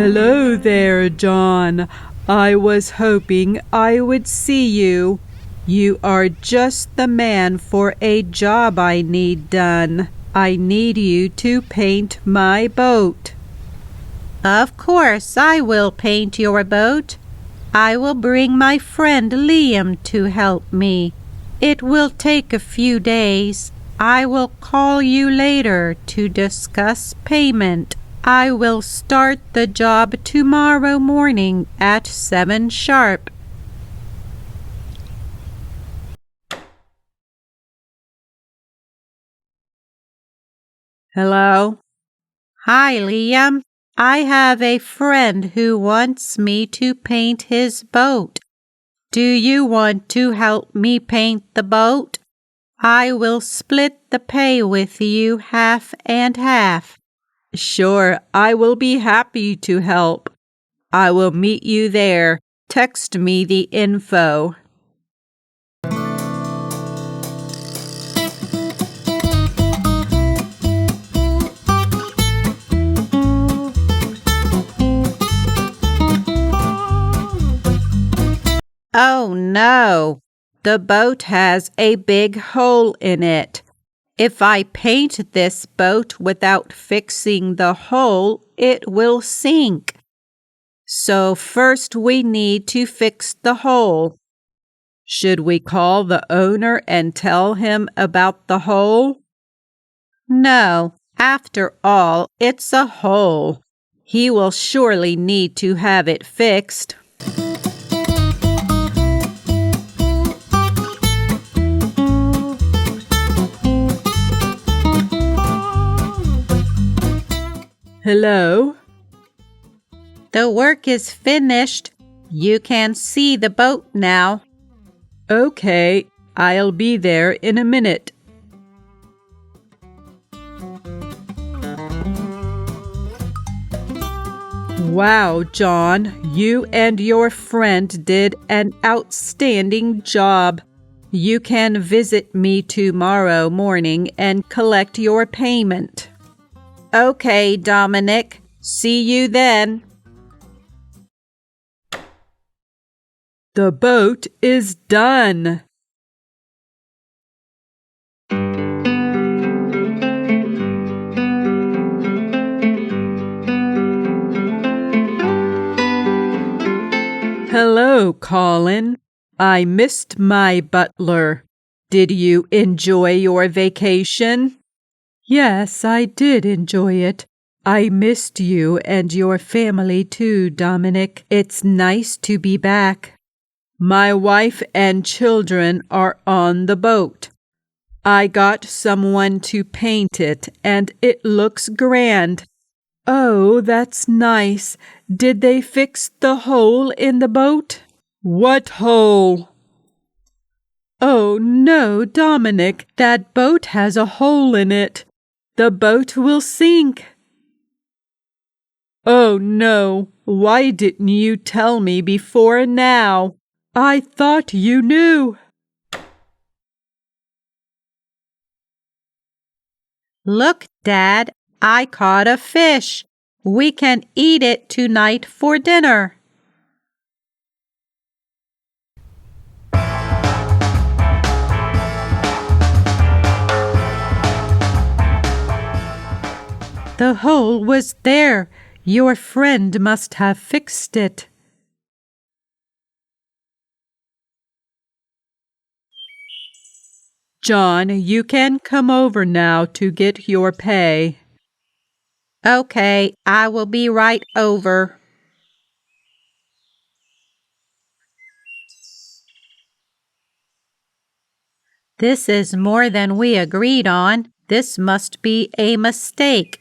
Hello there, John. I was hoping I would see you. You are just the man for a job I need done. I need you to paint my boat. Of course, I will paint your boat. I will bring my friend Liam to help me. It will take a few days. I will call you later to discuss payment. I will start the job tomorrow morning at 7 sharp. Hello? Hi, Liam. I have a friend who wants me to paint his boat. Do you want to help me paint the boat? I will split the pay with you half and half. Sure, I will be happy to help. I will meet you there. Text me the info. Oh no, the boat has a big hole in it. If I paint this boat without fixing the hole, it will sink. So first we need to fix the hole. Should we call the owner and tell him about the hole? No, after all, it's a hole. He will surely need to have it fixed. Hello? The work is finished. You can see the boat now. Okay, I'll be there in a minute. Wow, John, you and your friend did an outstanding job. You can visit me tomorrow morning and collect your payment. Okay, Dominic. See you then. The boat is done. Hello, Colin. I missed my butler. Did you enjoy your vacation? Yes, I did enjoy it. I missed you and your family too, Dominic. It's nice to be back. My wife and children are on the boat. I got someone to paint it, and it looks grand. Oh, that's nice. Did they fix the hole in the boat? What hole? Oh, no, Dominic, that boat has a hole in it. The boat will sink. Oh, no. Why didn't you tell me before now? I thought you knew. Look, Dad, I caught a fish. We can eat it tonight for dinner. The hole was there. Your friend must have fixed it. John, you can come over now to get your pay. Okay, I will be right over. This is more than we agreed on. This must be a mistake.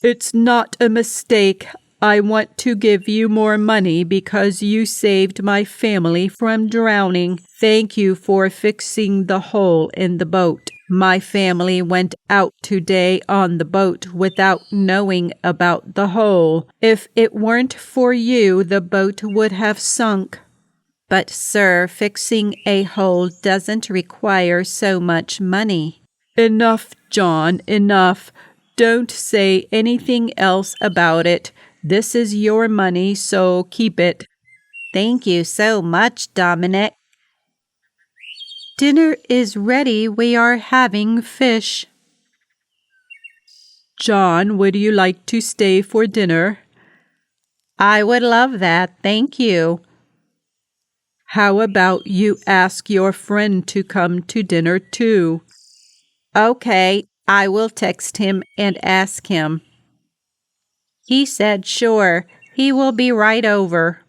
It's not a mistake. I want to give you more money because you saved my family from drowning. Thank you for fixing the hole in the boat. My family went out today on the boat without knowing about the hole. If it weren't for you, the boat would have sunk. But, sir, fixing a hole doesn't require so much money. Enough, John, enough. Don't say anything else about it. This is your money, so keep it. Thank you so much, Dominic. Dinner is ready. We are having fish. John, would you like to stay for dinner? I would love that. Thank you. How about you ask your friend to come to dinner too? Okay, I will text him and ask him. He said sure. He will be right over.